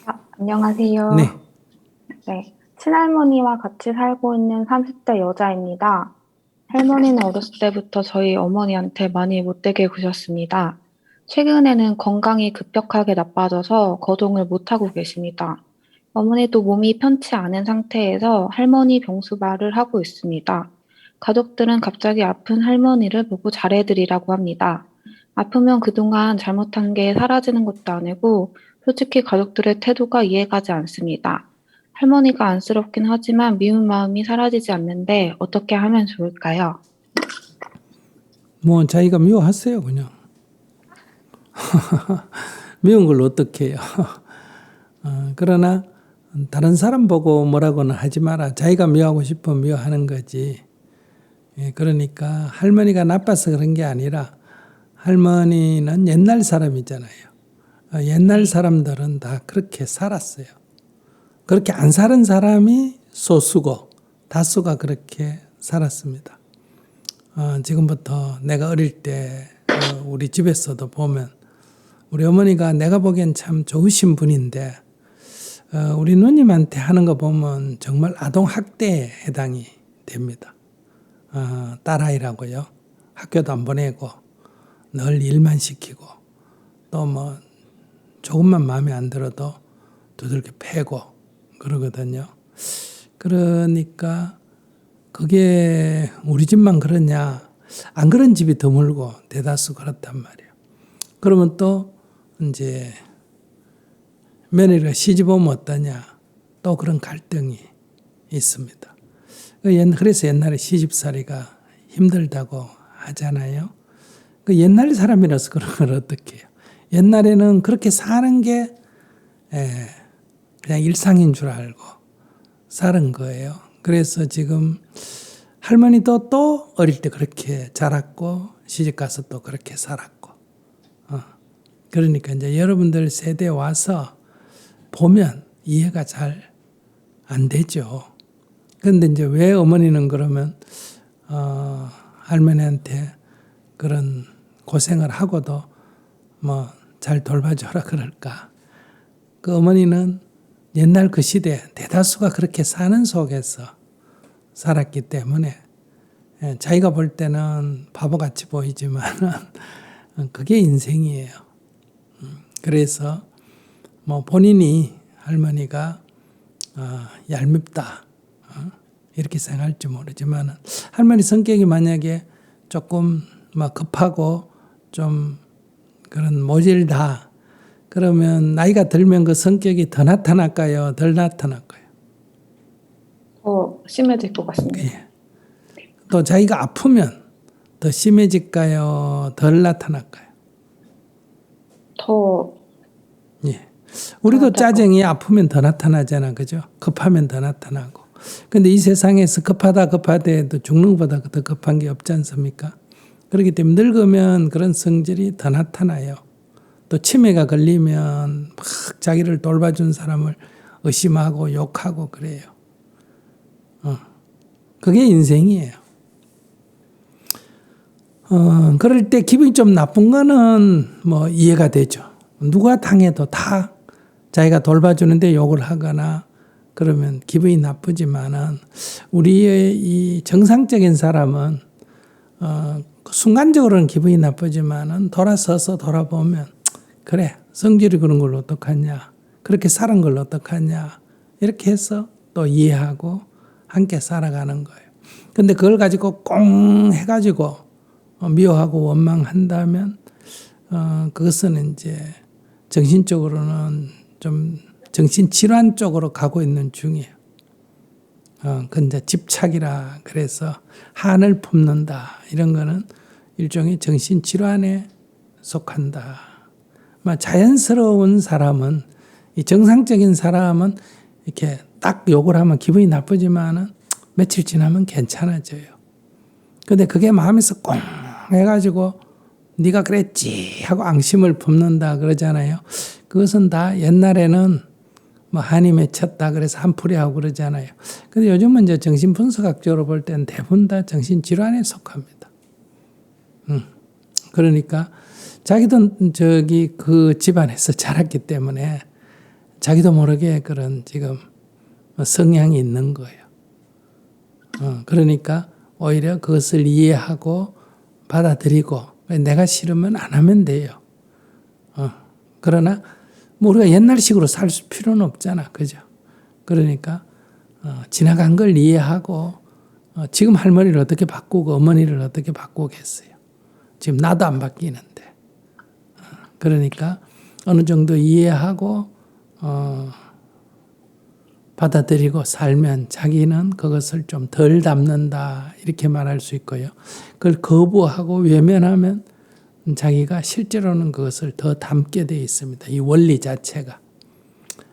안녕하세요. 네. 네. 친할머니와 같이 살고 있는 30대 여자입니다. 할머니는 어렸을 때부터 저희 어머니한테 많이 못되게 구셨습니다. 최근에는 건강이 급격하게 나빠져서 거동을 못하고 계십니다. 어머니도 몸이 편치 않은 상태에서 할머니 병수발을 하고 있습니다. 가족들은 갑자기 아픈 할머니를 보고 잘해드리라고 합니다. 아프면 그동안 잘못한 게 사라지는 것도 아니고 솔직히 가족들의 태도가 이해가지 않습니다. 할머니가 안쓰럽긴 하지만 미운 마음이 사라지지 않는데 어떻게 하면 좋을까요? 뭐 자기가 미워하세요 그냥. 미운 걸 어떻게 해요. 그러나 다른 사람 보고 뭐라고는 하지 마라. 자기가 미워하고 싶으면 미워하는 거지. 예, 그러니까 할머니가 나빠서 그런 게 아니라 할머니는 옛날 사람이잖아요. 옛날 네. 사람들은 다 그렇게 살았어요. 그렇게 안 사는 사람이 소수고 다수가 그렇게 살았습니다. 지금부터 내가 어릴 때 우리 집에서도 보면 우리 어머니가 내가 보기엔 참 좋으신 분인데 우리 누님한테 하는 거 보면 정말 아동학대에 해당이 됩니다. 딸아이라고요. 학교도 안 보내고 늘 일만 시키고 또 뭐 조금만 마음에 안 들어도 두들겨 패고 그러거든요. 그러니까 그게 우리 집만 그러냐? 안 그런 집이 드물고 대다수 그렇단 말이에요. 그러면 또 이제 며느리가 시집 오면 어떠냐? 또 그런 갈등이 있습니다. 그래서 옛날에 시집살이가 힘들다고 하잖아요. 그 옛날 사람이라서 그런 걸 어떻게 해요? 옛날에는 그렇게 사는 게 그냥 일상인 줄 알고 사는 거예요. 그래서 지금 할머니도 또 어릴 때 그렇게 자랐고 시집 가서 또 그렇게 살았고. 그러니까 이제 여러분들 세대에 와서 보면 이해가 잘 안 되죠. 그런데 이제 왜 어머니는 그러면 할머니한테 그런 고생을 하고도 뭐 잘 돌봐줘라 그럴까? 그 어머니는 옛날 그 시대 대다수가 그렇게 사는 속에서 살았기 때문에 자기가 볼 때는 바보같이 보이지만 그게 인생이에요. 그래서 뭐 본인이 할머니가 얄밉다 이렇게 생각할지 모르지만 할머니 성격이 만약에 조금 막 급하고 좀 그런 모질다 그러면 나이가 들면 그 성격이 더 나타날까요? 덜 나타날까요? 더 심해질 것 같습니다. 예. 또 자기가 아프면 더 심해질까요? 덜 나타날까요? 더 예. 우리도 나아질 것 짜증이 아프면 더 나타나잖아. 그죠? 급하면 더 나타나고. 근데 이 세상에서 급하다 해도 죽는 것보다 더 급한 게 없지 않습니까? 그렇기 때문에 늙으면 그런 성질이 더 나타나요. 또 치매가 걸리면 막 자기를 돌봐준 사람을 의심하고 욕하고 그래요. 그게 인생이에요. 그럴 때 기분이 좀 나쁜 거는 뭐 이해가 되죠. 누가 당해도 다 자기가 돌봐주는데 욕을 하거나 그러면 기분이 나쁘지만은 우리의 이 정상적인 사람은 순간적으로는 기분이 나쁘지만은 돌아서서 돌아보면 그래 성질이 그런 걸 어떡하냐 그렇게 살은 걸 어떡하냐 이렇게 해서 또 이해하고 함께 살아가는 거예요. 근데 그걸 가지고 꽁 해가지고 미워하고 원망한다면 그것은 이제 정신적으로는 좀 정신질환 쪽으로 가고 있는 중이에요. 근데 집착이라 그래서 한을 품는다 이런 거는 일종의 정신질환에 속한다. 자연스러운 사람은 이 정상적인 사람은 이렇게 딱 욕을 하면 기분이 나쁘지만은 며칠 지나면 괜찮아져요. 근데 그게 마음에서 꽁 해가지고 네가 그랬지 하고 앙심을 품는다 그러잖아요. 그것은 다 옛날에는 뭐 한이 맺혔다 그래서 한풀이 하고 그러잖아요. 근데 요즘은 이제 정신분석학적으로 볼 때는 대부분 다 정신질환에 속합니다. 그러니까 자기도 저기 그 집안에서 자랐기 때문에 자기도 모르게 그런 지금 성향이 있는 거예요. 그러니까 오히려 그것을 이해하고 받아들이고 내가 싫으면 안 하면 돼요. 그러나 뭐 우리가 옛날식으로 살 필요는 없잖아. 그죠? 그러니까 지나간 걸 이해하고 지금 할머니를 어떻게 바꾸고 어머니를 어떻게 바꾸겠어요. 지금 나도 안 바뀌는데. 그러니까 어느 정도 이해하고 받아들이고 살면 자기는 그것을 좀 덜 담는다 이렇게 말할 수 있고요. 그걸 거부하고 외면하면 자기가 실제로는 그것을 더 담게 되어 있습니다. 이 원리 자체가.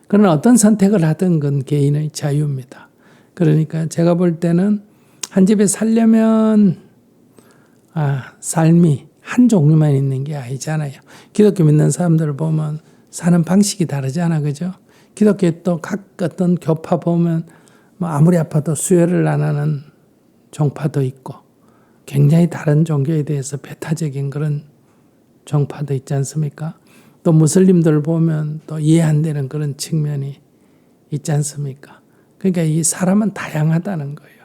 그러나 어떤 선택을 하든 그건 개인의 자유입니다. 그러니까 제가 볼 때는 한 집에 살려면 삶이 한 종류만 있는 게 아니잖아요. 기독교 믿는 사람들을 보면 사는 방식이 다르잖아. 그죠? 기독교에 또 각 어떤 교파 보면 뭐 아무리 아파도 수혈을 안 하는 종파도 있고 굉장히 다른 종교에 대해서 배타적인 그런 종파도 있지 않습니까? 또 무슬림들 보면 또 이해 안 되는 그런 측면이 있지 않습니까? 그러니까 이 사람은 다양하다는 거예요.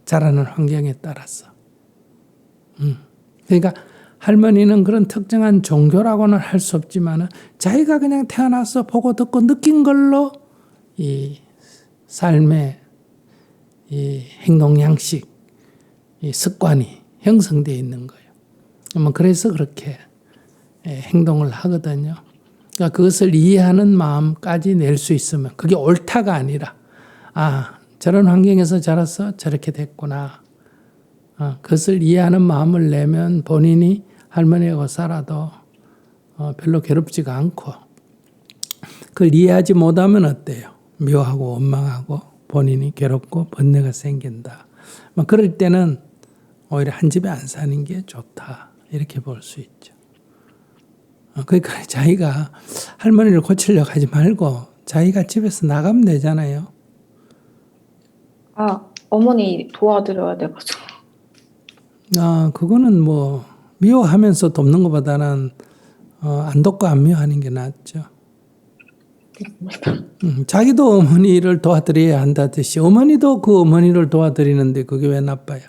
자라는 환경에 따라서. 그러니까 할머니는 그런 특정한 종교라고는 할 수 없지만 자기가 그냥 태어나서 보고 듣고 느낀 걸로 이 삶의 이 행동 양식, 이 습관이 형성되어 있는 거예요. 그래서 그렇게 행동을 하거든요. 그러니까 그것을 이해하는 마음까지 낼 수 있으면 그게 옳다가 아니라 저런 환경에서 자라서 저렇게 됐구나. 그것을 이해하는 마음을 내면 본인이 할머니하고 살아도 별로 괴롭지가 않고 그걸 이해하지 못하면 어때요? 미워하고 원망하고 본인이 괴롭고 번뇌가 생긴다. 그럴 때는 오히려 한 집에 안 사는 게 좋다. 이렇게 볼 수 있죠. 그러니까 자기가 할머니를 고치려고 하지 말고 자기가 집에서 나가면 되잖아요. 어머니 도와드려야 돼가지고. 그거는 뭐 미워하면서 돕는 것보다는 안 돕고 안 미워하는 게 낫죠. 자기도 어머니를 도와드려야 한다듯이 어머니도 그 어머니를 도와드리는데 그게 왜 나빠요?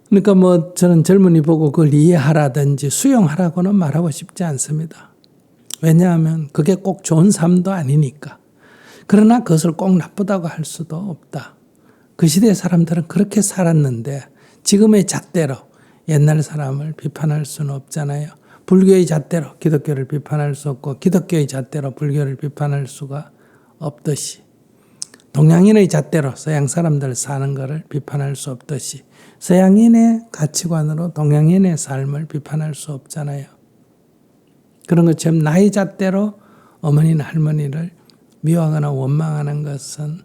그러니까 뭐 저는 젊은이 보고 그걸 이해하라든지 수용하라고는 말하고 싶지 않습니다. 왜냐하면 그게 꼭 좋은 삶도 아니니까. 그러나 그것을 꼭 나쁘다고 할 수도 없다. 그 시대 사람들은 그렇게 살았는데 지금의 잣대로 옛날 사람을 비판할 수는 없잖아요. 불교의 잣대로 기독교를 비판할 수 없고 기독교의 잣대로 불교를 비판할 수가 없듯이 동양인의 잣대로 서양 사람들 사는 것을 비판할 수 없듯이 서양인의 가치관으로 동양인의 삶을 비판할 수 없잖아요. 그런 것처럼 나의 잣대로 어머니나 할머니를 미워하거나 원망하는 것은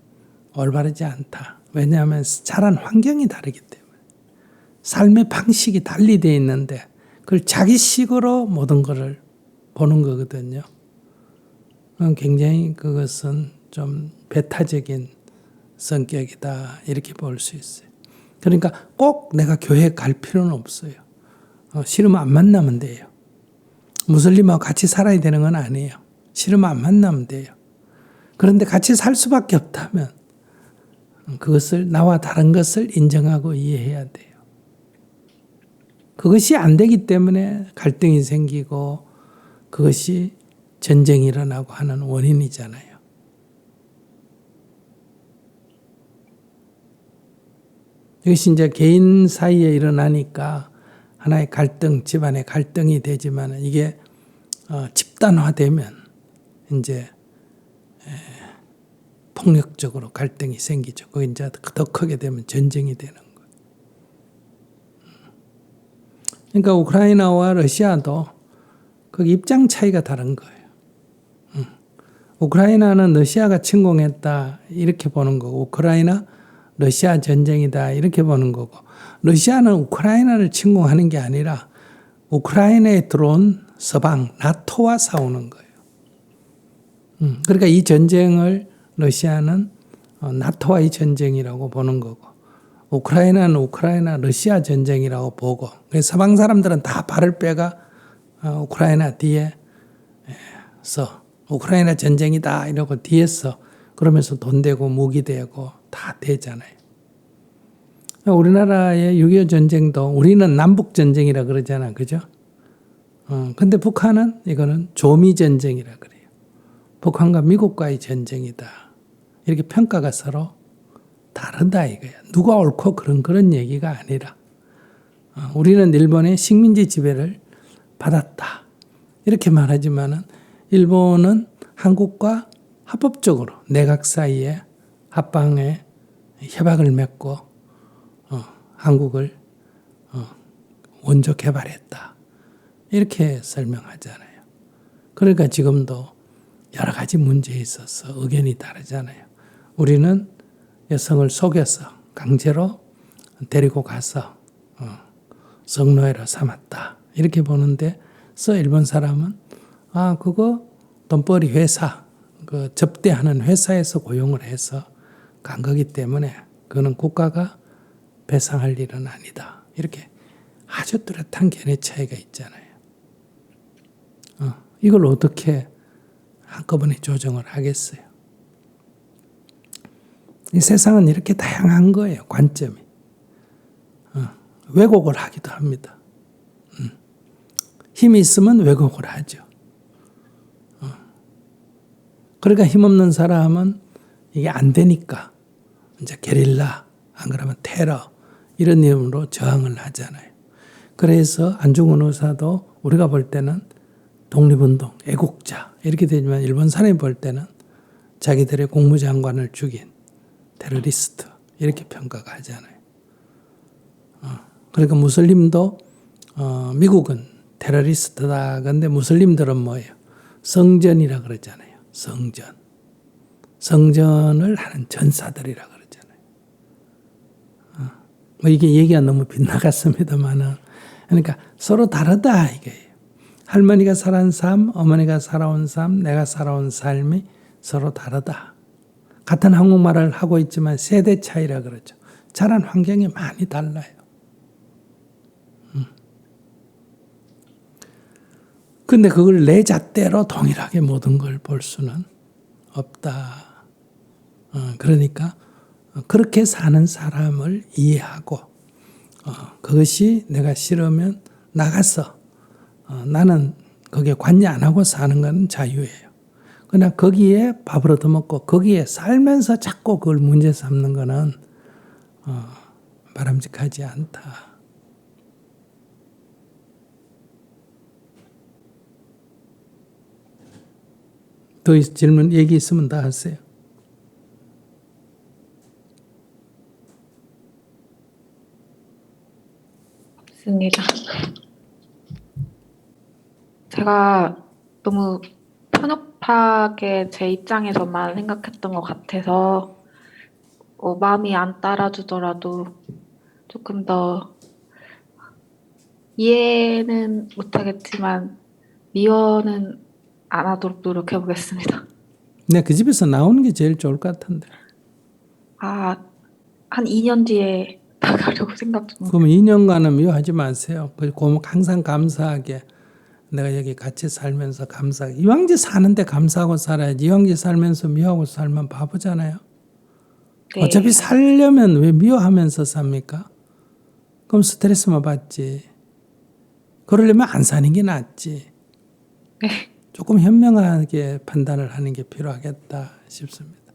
올바르지 않다. 왜냐하면 자란 환경이 다르기 때문에. 삶의 방식이 달리 되어 있는데 그걸 자기식으로 모든 것을 보는 거거든요. 굉장히 그것은 좀 배타적인 성격이다. 이렇게 볼 수 있어요. 그러니까 꼭 내가 교회에 갈 필요는 없어요. 싫으면 안 만나면 돼요. 무슬림하고 같이 살아야 되는 건 아니에요. 싫으면 안 만나면 돼요. 그런데 같이 살 수밖에 없다면 그것을 나와 다른 것을 인정하고 이해해야 돼요. 그것이 안 되기 때문에 갈등이 생기고 그것이 전쟁이 일어나고 하는 원인이잖아요. 이것이 이제 개인 사이에 일어나니까 하나의 갈등, 집안의 갈등이 되지만 이게 집단화되면 이제 폭력적으로 갈등이 생기죠. 그게 이제 더 크게 되면 전쟁이 되는 거예요. 그러니까 우크라이나와 러시아도 그 입장 차이가 다른 거예요. 우크라이나는 러시아가 침공했다 이렇게 보는 거고 우크라이나 러시아 전쟁이다 이렇게 보는 거고 러시아는 우크라이나를 침공하는 게 아니라 우크라이나에 들어온 서방 나토와 싸우는 거예요. 그러니까 이 전쟁을 러시아는 나토와의 전쟁이라고 보는 거고 우크라이나는 우크라이나 러시아 전쟁이라고 보고 그래서 서방 사람들은 다 발을 빼가 우크라이나 뒤에서 우크라이나 전쟁이다 이러고 뒤에서 그러면서 돈 대고 무기 대고 다 대잖아요. 우리나라의 6.25 전쟁도 우리는 남북 전쟁이라 그러잖아, 그죠? 근데 북한은 이거는 조미 전쟁이라 그래요. 북한과 미국과의 전쟁이다. 이렇게 평가가 서로 다르다 이거야. 누가 옳고 그런 얘기가 아니라 우리는 일본의 식민지 지배를 받았다. 이렇게 말하지만은 일본은 한국과 합법적으로 내각 사이에 합방에 협약을 맺고 한국을 원조 개발했다. 이렇게 설명하잖아요. 그러니까 지금도 여러 가지 문제에 있어서 의견이 다르잖아요. 우리는 여성을 속여서 강제로 데리고 가서 성노예로 삼았다. 이렇게 보는데 일본 사람은 그거 돈벌이 회사 그 접대하는 회사에서 고용을 해서 간 거기 때문에 그거는 국가가 배상할 일은 아니다. 이렇게 아주 뚜렷한 견해 차이가 있잖아요. 이걸 어떻게 한꺼번에 조정을 하겠어요? 이 세상은 이렇게 다양한 거예요. 관점이. 왜곡을 하기도 합니다. 힘이 있으면 왜곡을 하죠. 그러니까 힘없는 사람은 이게 안 되니까 이제 게릴라, 안 그러면 테러 이런 이름으로 저항을 하잖아요. 그래서 안중근 의사도 우리가 볼 때는 독립운동, 애국자 이렇게 되지만 일본 사람이 볼 때는 자기들의 국무장관을 죽인 테러리스트 이렇게 평가가 하잖아요. 그러니까 무슬림도 미국은 테러리스트다. 그런데 무슬림들은 뭐예요? 성전이라 그러잖아요. 성전. 성전을 하는 전사들이라 그러잖아요. 뭐 이게 얘기가 너무 빗나갔습니다만은 그러니까 서로 다르다 이거예요. 할머니가 살아온 삶, 어머니가 살아온 삶, 내가 살아온 삶이 서로 다르다. 같은 한국말을 하고 있지만 세대 차이라 그러죠. 자란 환경이 많이 달라요. 근데 그걸 내 잣대로 동일하게 모든 걸 볼 수는 없다. 그러니까 그렇게 사는 사람을 이해하고 그것이 내가 싫으면 나가서 나는 거기에 관여 안 하고 사는 건 자유예요. 그러나 거기에 밥을 얻어먹고 거기에 살면서 자꾸 그걸 문제 삼는 거는 바람직하지 않다. 더 질문 얘기 있으면 다 하세요. 없습니다. 제가 너무 편협하게 제 입장에서만 생각했던 것 같아서 마음이 안 따라주더라도 조금 더 이해는 못하겠지만 미워는 안 하도록 노력해 보겠습니다. 네, 그 집에서 나오는 게 제일 좋을 것 같은데. 한 2년 뒤에 나가려고 생각 중. 그러면 2년간은 미워하지 마세요. 항상 감사하게 내가 여기 같이 살면서 감사하게. 이왕제 사는데 감사하고 살아야지. 이왕제 살면서 미워하고 살면 바보잖아요. 네. 어차피 살려면 왜 미워하면서 삽니까? 그럼 스트레스만 받지. 그러려면 안 사는 게 낫지. 네. 조금 현명하게 판단을 하는 게 필요하겠다 싶습니다.